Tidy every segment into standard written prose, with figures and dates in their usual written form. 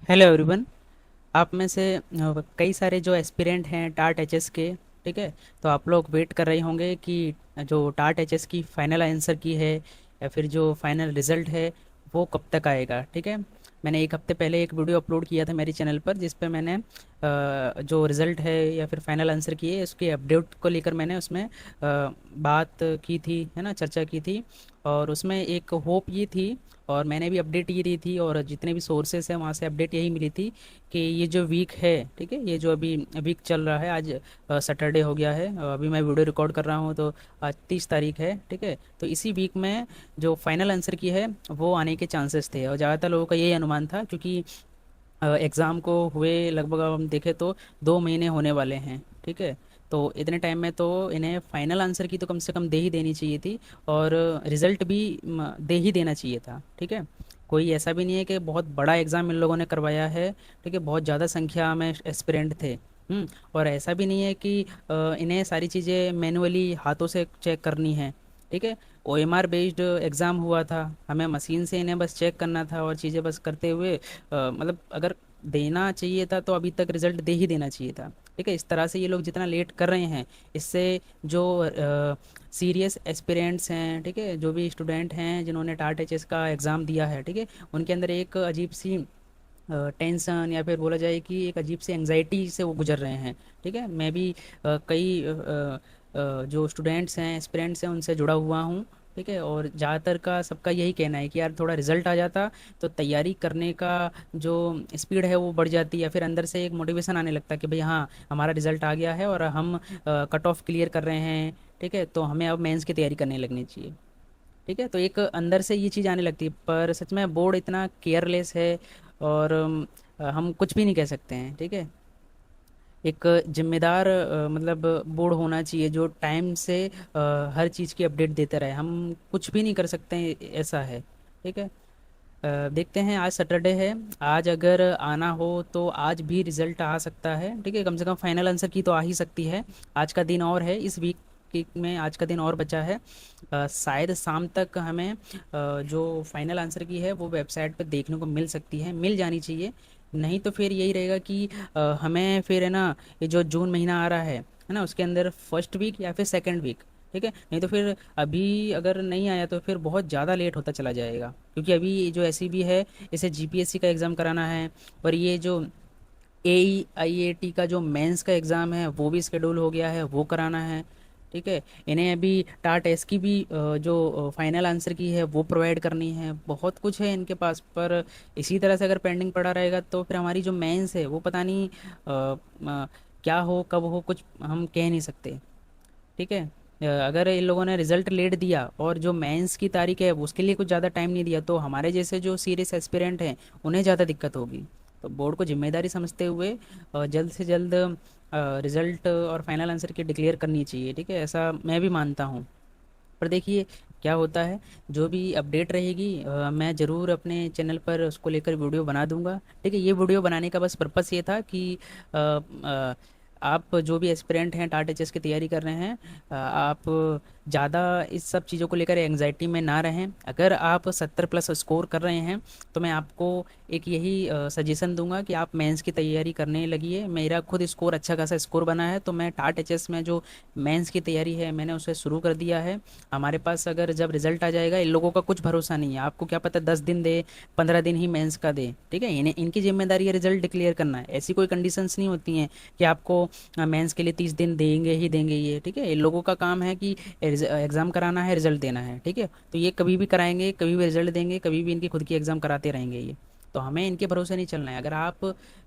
Hello everyone. आप में से कई सारे जो एस्पिरेंट हैं टार्ट एचएस के, ठीक है। तो आप लोग वेट कर रहे होंगे कि जो टार्ट एचएस की फाइनल आंसर की है या फिर जो फाइनल रिज़ल्ट है वो कब तक आएगा, ठीक है। मैंने एक हफ्ते पहले एक वीडियो अपलोड किया था मेरे चैनल पर, जिस पे मैंने जो रिज़ल्ट है या फिर फाइनल आंसर की है उसके अपडेट को लेकर मैंने उसमें बात की थी, है ना, चर्चा की थी। और उसमें एक होप ये थी, और मैंने भी अपडेट ये दी थी, और जितने भी सोर्सेस हैं वहाँ से अपडेट यही मिली थी कि ये जो वीक है, ठीक है, ये जो अभी वीक चल रहा है, आज सैटरडे हो गया है, अभी मैं वीडियो रिकॉर्ड कर रहा हूँ तो आज 30 तारीख है, ठीक है। तो इसी वीक में जो फाइनल आंसर की है वो आने के चांसेस थे, और ज़्यादातर लोगों का यही अनुमान था, क्योंकि एग्ज़ाम को हुए लगभग अब हम देखें तो 2 महीने होने वाले हैं, ठीक है। तो इतने टाइम में तो इन्हें फाइनल आंसर की तो कम से कम दे ही देनी चाहिए थी, और रिज़ल्ट भी दे ही देना चाहिए था, ठीक है। कोई ऐसा भी नहीं है कि बहुत बड़ा एग्ज़ाम इन लोगों ने करवाया है, ठीक है, बहुत ज़्यादा संख्या में एस्पिरेंट थे। और ऐसा भी नहीं है कि इन्हें सारी चीज़ें मैनुअली हाथों से चेक करनी है, ठीक है। ओएमआर बेस्ड एग्ज़ाम हुआ था, हमें मशीन से इन्हें बस चेक करना था और चीज़ें बस करते हुए मतलब अगर देना चाहिए था तो अभी तक रिजल्ट दे ही देना चाहिए था, ठीक है। इस तरह से ये लोग जितना लेट कर रहे हैं, इससे जो सीरियस एस्पिरेंट्स हैं, ठीक है, जो भी स्टूडेंट हैं जिन्होंने टाट एच एस का एग्ज़ाम दिया है, ठीक है, उनके अंदर एक अजीब सी टेंशन, या फिर बोला जाए कि एक अजीब सी एंग्जाइटी से वो गुजर रहे हैं, ठीक है। मैं भी कई जो स्टूडेंट्स हैं, एस्पिरेंट्स हैं, उनसे जुड़ा हुआ हूँ, ठीक है। और ज़्यादातर का सबका यही कहना है कि यार थोड़ा रिजल्ट आ जाता तो तैयारी करने का जो स्पीड है वो बढ़ जाती, या फिर अंदर से एक मोटिवेशन आने लगता कि भाई हाँ, हमारा रिजल्ट आ गया है और हम कट ऑफ क्लियर कर रहे हैं, ठीक है, तो हमें अब मेंस की तैयारी करने लगनी चाहिए, ठीक है। तो एक अंदर से ये चीज़ आने लगती है, पर सच में बोर्ड इतना केयरलेस है, और हम कुछ भी नहीं कह सकते हैं, ठीक है। एक जिम्मेदार मतलब बोर्ड होना चाहिए जो टाइम से हर चीज़ की अपडेट देते रहे, हम कुछ भी नहीं कर सकते हैं, ऐसा है, ठीक है। देखते हैं, आज सैटरडे है, आज अगर आना हो तो आज भी रिजल्ट आ सकता है, ठीक है। कम से कम फाइनल आंसर की तो आ ही सकती है। आज का दिन और है, इस वीक में आज का दिन और बचा है। शायद शाम तक हमें जो फाइनल आंसर की है वो वेबसाइट पर देखने को मिल सकती है, मिल जानी चाहिए। नहीं तो फिर यही रहेगा कि हमें फिर, है ना, ये जो जून महीना आ रहा है ना, उसके अंदर फर्स्ट वीक या फिर सेकंड वीक, ठीक है, नहीं तो फिर अभी अगर नहीं आया तो फिर बहुत ज़्यादा लेट होता चला जाएगा, क्योंकि अभी जो एस भी है, इसे जीपीएससी का एग्ज़ाम कराना है, और ये जो AEIAT का जो मेंस का एग्ज़ाम है वो भी शेड्यूल हो गया है, वो कराना है, ठीक है। इन्हें अभी टाट एस की भी जो फाइनल आंसर की है वो प्रोवाइड करनी है, बहुत कुछ है इनके पास। पर इसी तरह से अगर पेंडिंग पड़ा रहेगा तो फिर हमारी जो मेंस है वो पता नहीं क्या हो कब हो, कुछ हम कह नहीं सकते, ठीक है। अगर इन लोगों ने रिजल्ट लेट दिया और जो मेंस की तारीख है उसके लिए कुछ ज़्यादा टाइम नहीं दिया, तो हमारे जैसे जो सीरियस एस्पिरेंट हैं उन्हें ज़्यादा दिक्कत होगी। तो बोर्ड को जिम्मेदारी समझते हुए जल्द से जल्द रिजल्ट और फाइनल आंसर की डिक्लेयर करनी चाहिए, ठीक है, ऐसा मैं भी मानता हूँ। पर देखिए क्या होता है, जो भी अपडेट रहेगी मैं ज़रूर अपने चैनल पर उसको लेकर वीडियो बना दूंगा, ठीक है। ये वीडियो बनाने का बस पर्पस ये था कि अ, अ, आप जो भी एस्पिरेंट हैं टाट एच एस की तैयारी कर रहे हैं, आप ज़्यादा इस सब चीज़ों को लेकर एंग्जाइटी में ना रहें। अगर आप 70+ स्कोर कर रहे हैं तो मैं आपको एक यही सजेशन दूंगा कि आप मेंस की तैयारी करने लगिए। मेरा खुद स्कोर अच्छा खासा स्कोर बना है, तो मैं टाट एच एस में जो मेंस की तैयारी है मैंने उसे शुरू कर दिया है। हमारे पास अगर जब रिजल्ट आ जाएगा, इन लोगों का कुछ भरोसा नहीं है, आपको क्या पता 10 दिन दे, 15 दिन ही मेंस का दे, ठीक है। इन्हें इनकी जिम्मेदारी है रिजल्ट डिक्लेयर करना है, ऐसी कोई कंडीशंस नहीं होती हैं कि आपको मेंस के लिए 30 दिन देंगे ही देंगे ये, ठीक है। इन लोगों का काम है कि एग्ज़ाम कराना है, रिजल्ट देना है, ठीक है। तो ये कभी भी कराएंगे, कभी भी रिजल्ट देंगे, कभी भी इनकी खुद की एग्ज़ाम कराते रहेंगे ये। तो हमें इनके भरोसे नहीं चलना है। अगर आप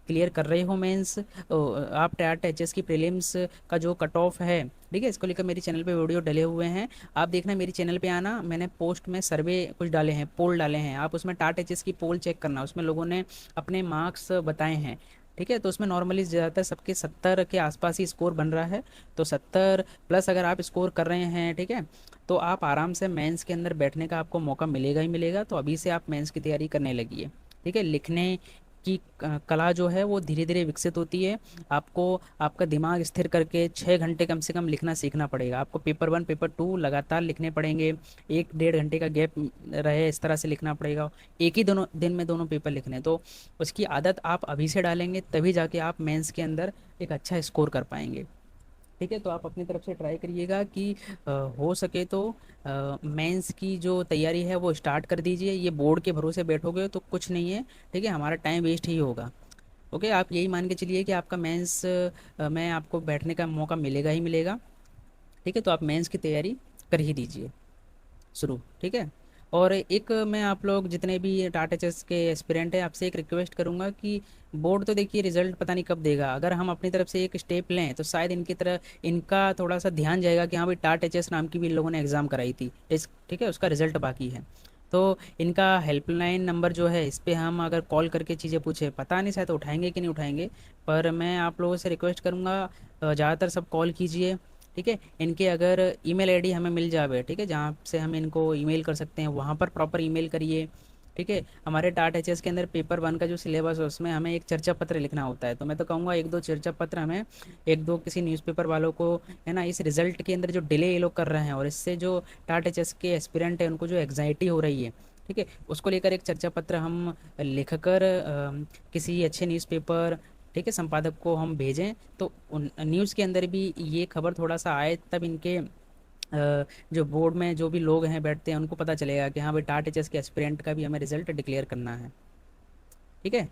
क्लियर कर रहे हो मेंस, आप टाट एच एस की प्रीलिम्स का जो कट ऑफ है, ठीक है, इसको लेकर मेरे चैनल पे वीडियो डले हुए हैं, आप देखना, मेरे चैनल पे आना, मैंने पोस्ट में सर्वे कुछ डाले हैं, पोल डाले हैं, आप उसमें टाट एच एस की पोल चेक करना, उसमें लोगों ने अपने मार्क्स बताए हैं, ठीक है। तो उसमें नॉर्मली ज़्यादातर सबके 70 के आसपास ही स्कोर बन रहा है। तो 70+ अगर आप स्कोर कर रहे हैं, ठीक है, तो आप आराम से मेंस के अंदर बैठने का आपको मौका मिलेगा ही मिलेगा। तो अभी से आप मेंस की तैयारी करने लगिए, ठीक है। लिखने की कला जो है वो धीरे धीरे विकसित होती है। आपको आपका दिमाग स्थिर करके 6 घंटे कम से कम लिखना सीखना पड़ेगा। आपको पेपर वन पेपर टू लगातार लिखने पड़ेंगे, 1 डेढ़ घंटे का गैप रहे इस तरह से लिखना पड़ेगा। एक ही दोनों दिन में दोनों पेपर लिखने हैं, तो उसकी आदत आप अभी से डालेंगे तभी जाके आप मेंस के अंदर एक अच्छा स्कोर कर पाएंगे। ठीक है, तो आप अपनी तरफ से ट्राई करिएगा कि हो सके तो मेंस की जो तैयारी है वो स्टार्ट कर दीजिए। ये बोर्ड के भरोसे बैठोगे तो कुछ नहीं है, ठीक है, हमारा टाइम वेस्ट ही होगा। ओके, आप यही मान के चलिए कि आपका मेंस में आपको बैठने का मौका मिलेगा ही मिलेगा। ठीक है, तो आप मेंस की तैयारी कर ही दीजिए शुरू। ठीक है, और एक मैं आप लोग जितने भी टाटा चेस के एस्पिरेंट हैं आपसे एक रिक्वेस्ट करूंगा कि बोर्ड तो देखिए रिजल्ट पता नहीं कब देगा, अगर हम अपनी तरफ से एक स्टेप लें तो शायद इनकी तरह इनका थोड़ा सा ध्यान जाएगा कि हाँ भाई टाटा चेस नाम की भी इन लोगों ने एग्ज़ाम कराई थी इस, ठीक है, उसका रिजल्ट बाकी है। तो इनका हेल्पलाइन नंबर जो है इस पे हम अगर कॉल करके चीज़ें पूछे, पता नहीं शायद उठाएंगे कि नहीं उठाएंगे, पर मैं आप लोगों से रिक्वेस्ट करूँगा ज़्यादातर सब कॉल कीजिए। ठीक है, इनके अगर ईमेल आईडी हमें मिल जावे, ठीक है, जहाँ से हम इनको ईमेल कर सकते हैं वहाँ पर प्रॉपर ईमेल करिए। ठीक है, हमारे टाट एच एस के अंदर पेपर वन का जो सिलेबस है उसमें हमें एक चर्चा पत्र लिखना होता है, तो मैं तो कहूँगा एक दो चर्चा पत्र हमें एक दो किसी न्यूज़पेपर वालों को, है ना, इस रिजल्ट के अंदर जो डिले ये लोग कर रहे हैं और इससे जो टाट एच एस के एस्पिरेंट है उनको जो एग्जाइटी हो रही है, ठीक है, उसको लेकर एक चर्चा पत्र हम लिखकर किसी अच्छे न्यूज़पेपर, ठीक है, संपादक को हम भेजें, तो उन न्यूज़ के अंदर भी ये खबर थोड़ा सा आए, तब इनके जो बोर्ड में जो भी लोग हैं बैठते हैं उनको पता चलेगा कि हाँ भाई टाट एच एस के एस्पिरेंट का भी हमें रिजल्ट डिक्लेयर करना है। ठीक है,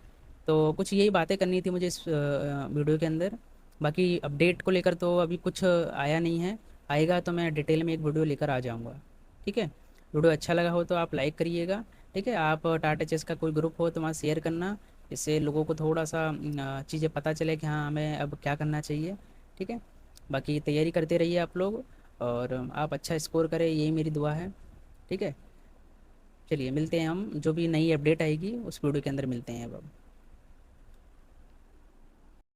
तो कुछ यही बातें करनी थी मुझे इस वीडियो के अंदर। बाकी अपडेट को लेकर तो अभी कुछ आया नहीं है, आएगा तो मैं डिटेल में एक वीडियो लेकर आ जाऊँगा। ठीक है, वीडियो अच्छा लगा हो तो आप लाइक करिएगा। ठीक है, आप टाटा चेस का कोई ग्रुप हो तो वहाँ शेयर करना, इससे लोगों को थोड़ा सा चीज़ें पता चले कि हाँ हमें अब क्या करना चाहिए। ठीक है, बाकी तैयारी करते रहिए आप लोग, और आप अच्छा स्कोर करें यही मेरी दुआ है। ठीक है, चलिए मिलते हैं हम, जो भी नई अपडेट आएगी उस वीडियो के अंदर मिलते हैं अब।